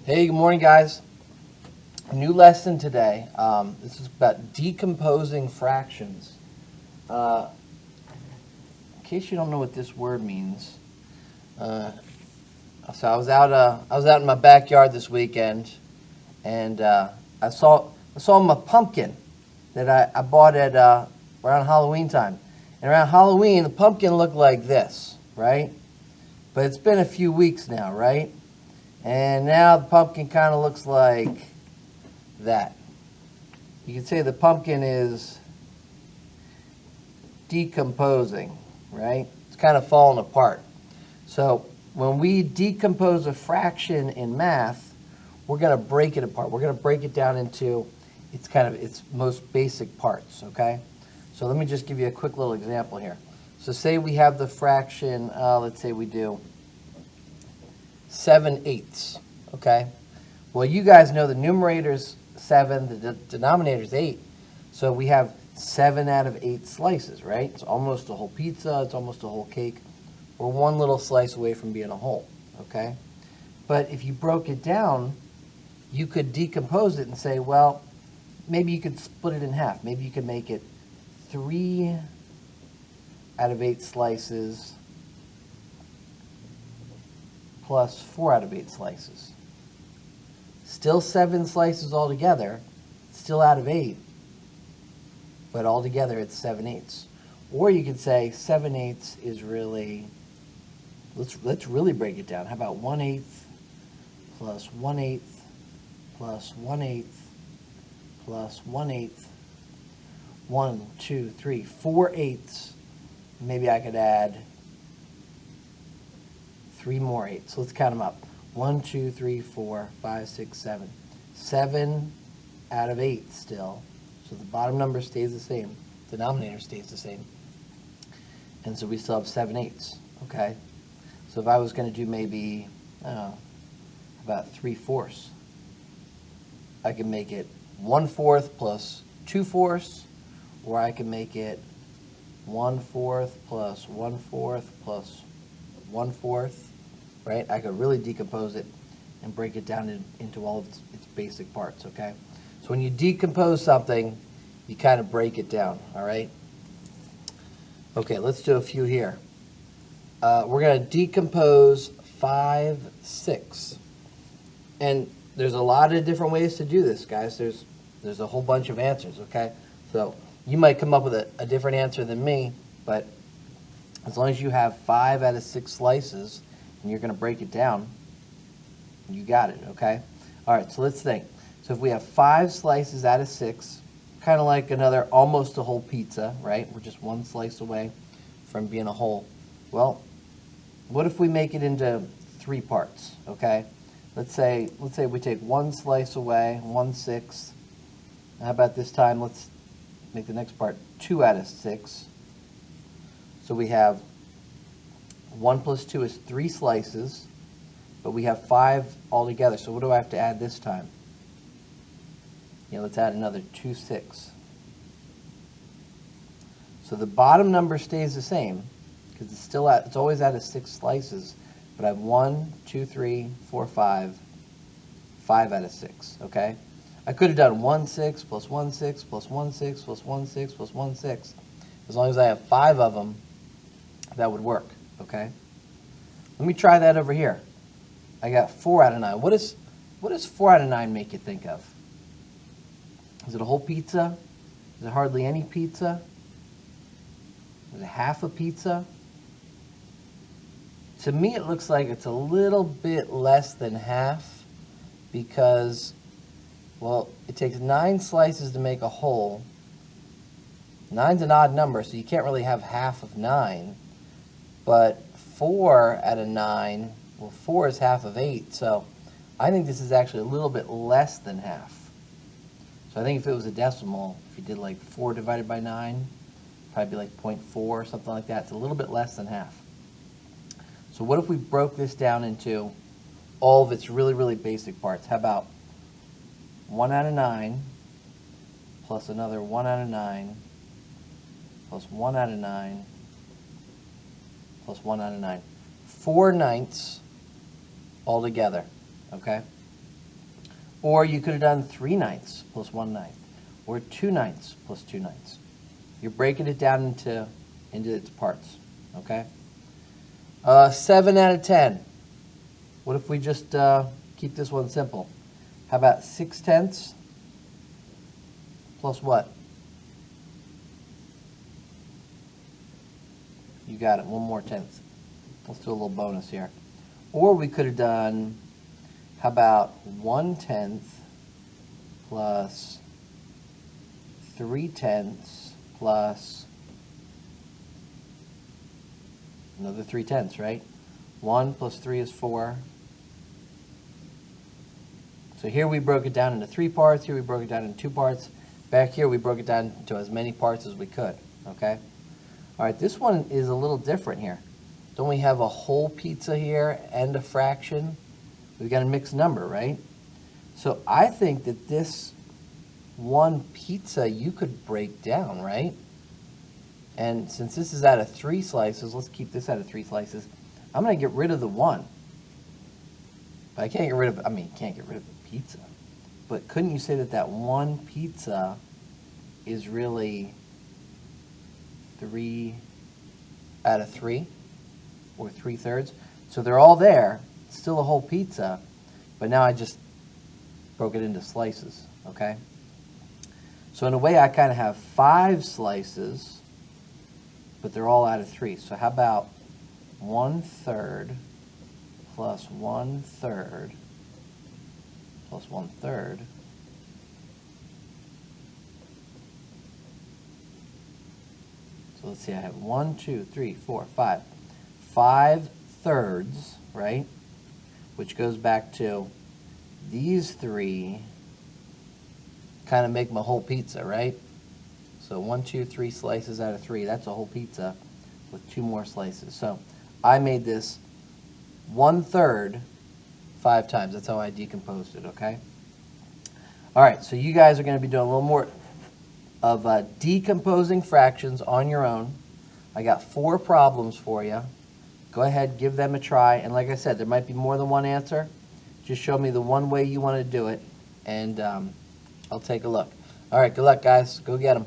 Hey, good morning, guys. New lesson today. This is about decomposing fractions. In case you don't know what this word means, so I was out in my backyard this weekend, and I saw my pumpkin that I bought at around Halloween time. And around Halloween, the pumpkin looked like this, right? But it's been a few weeks now, right? And now the pumpkin kind of looks like that. You can say the pumpkin is decomposing, right? It's kind of falling apart. So when we decompose a fraction in math, we're going to break it apart. We're going to break it down into its most basic parts, okay? So let me just give you a quick little example here. So say we have the fraction, let's say we do 7/8, okay? Well, you guys know the numerator's 7, the denominator's 8. So we have 7 out of 8 slices, right? It's almost a whole pizza. It's almost a whole cake. We're one little slice away from being a whole, okay? But if you broke it down, you could decompose it and say, well, maybe you could split it in half. Maybe you could make it 3 out of 8 slices plus 4 out of 8 slices. Still 7 slices altogether, still out of 8, but altogether it's 7/8. Or you could say 7/8 is really, let's really break it down. How about 1/8 plus 1/8 plus 1/8 plus 1/8, 1, 2, 3, 4/8. Maybe I could add 3 more 8. So let's count them up. 1, 2, 3, 4, 5, 6, 7. 7 out of 8 still. So the bottom number stays the same. Denominator stays the same. And so we still have 7/8, okay? So if I was going to do maybe, I don't know, about 3/4, I can make it 1/4 plus 2/4, or I can make it 1/4 plus 1/4 plus 1/4. Right? I could really decompose it and break it down into all of its basic parts, okay? So when you decompose something, you kind of break it down, all right? Okay, let's do a few here. We're going to decompose 5/6. And there's a lot of different ways to do this, guys. There's a whole bunch of answers, okay? So you might come up with a different answer than me, but as long as you have 5 out of 6 slices, and you're going to break it down, you got it, okay? All right, so let's think. So if we have 5 slices out of 6, kind of like another almost a whole pizza, right? We're just one slice away from being a whole. Well, what if we make it into 3 parts, okay? Let's say we take 1 slice away, 1/6. How about this time, let's make the next part 2 out of 6. So we have 1 plus 2 is 3 slices, but we have 5 altogether. So what do I have to add this time? Yeah, let's add another 2/6. So the bottom number stays the same because it's always out of 6 slices, but I have 1, 2, 3, 4, 5 out of 6, okay? I could have done 1/6 plus 1/6 plus 1/6 plus 1/6 plus 1/6. As long as I have 5 of them, that would work, okay? Let me try that over here. I got 4 out of 9. What does 4 out of 9 make you think of? Is it a whole pizza? Is it hardly any pizza? Is it half a pizza? To me, it looks like it's a little bit less than half because, well, it takes 9 slices to make a whole. 9's an odd number, so you can't really have half of 9. But 4 out of 9, well, 4 is half of 8, so I think this is actually a little bit less than half. So I think if it was a decimal, if you did like 4 divided by 9, probably be like 0.4 or something like that. It's a little bit less than half. So what if we broke this down into all of its really, really basic parts? How about 1 out of 9 plus another 1 out of 9 plus 1 out of 9 plus 1 out of 9. 4/9 all together, okay? Or you could have done 3/9 plus 1/9, or 2/9 plus 2/9. You're breaking it down into its parts, okay? 7 out of 10. What if we just keep this one simple? How about 6/10 plus what? You got it, 1 more tenth. Let's do a little bonus here. Or we could have done, how about 1/10 plus 3/10 plus another 3/10, right? 1 plus 3 is 4. So here we broke it down into 3 parts. Here we broke it down into 2 parts. Back here we broke it down into as many parts as we could, okay? All right, this one is a little different here. Don't we have a whole pizza here and a fraction? We've got a mixed number, right? So I think that this one pizza you could break down, right? And since this is out of 3 slices, let's keep this out of 3 slices. I'm going to get rid of the 1. But I can't get rid of, can't get rid of the pizza. But couldn't you say that that one pizza is really 3 out of 3? Or 3/3? So they're all there. It's still a whole pizza. But now I just broke it into slices, okay? So in a way I kind of have 5 slices, but they're all out of 3. So how about 1/3 plus 1/3 plus 1/3 so let's see, I have 1, 2, 3, 4, 5. 5/3, right? Which goes back to these 3 kind of make my whole pizza, right? So 1, 2, 3 slices out of 3. That's a whole pizza with 2 more slices. So I made this 1/3 5 times. That's how I decomposed it, okay? All right, so you guys are going to be doing a little more of decomposing fractions on your own. I got 4 problems for you. Go ahead, give them a try. And like I said, there might be more than one answer. Just show me the one way you want to do it, and I'll take a look. All right, good luck, guys. Go get them.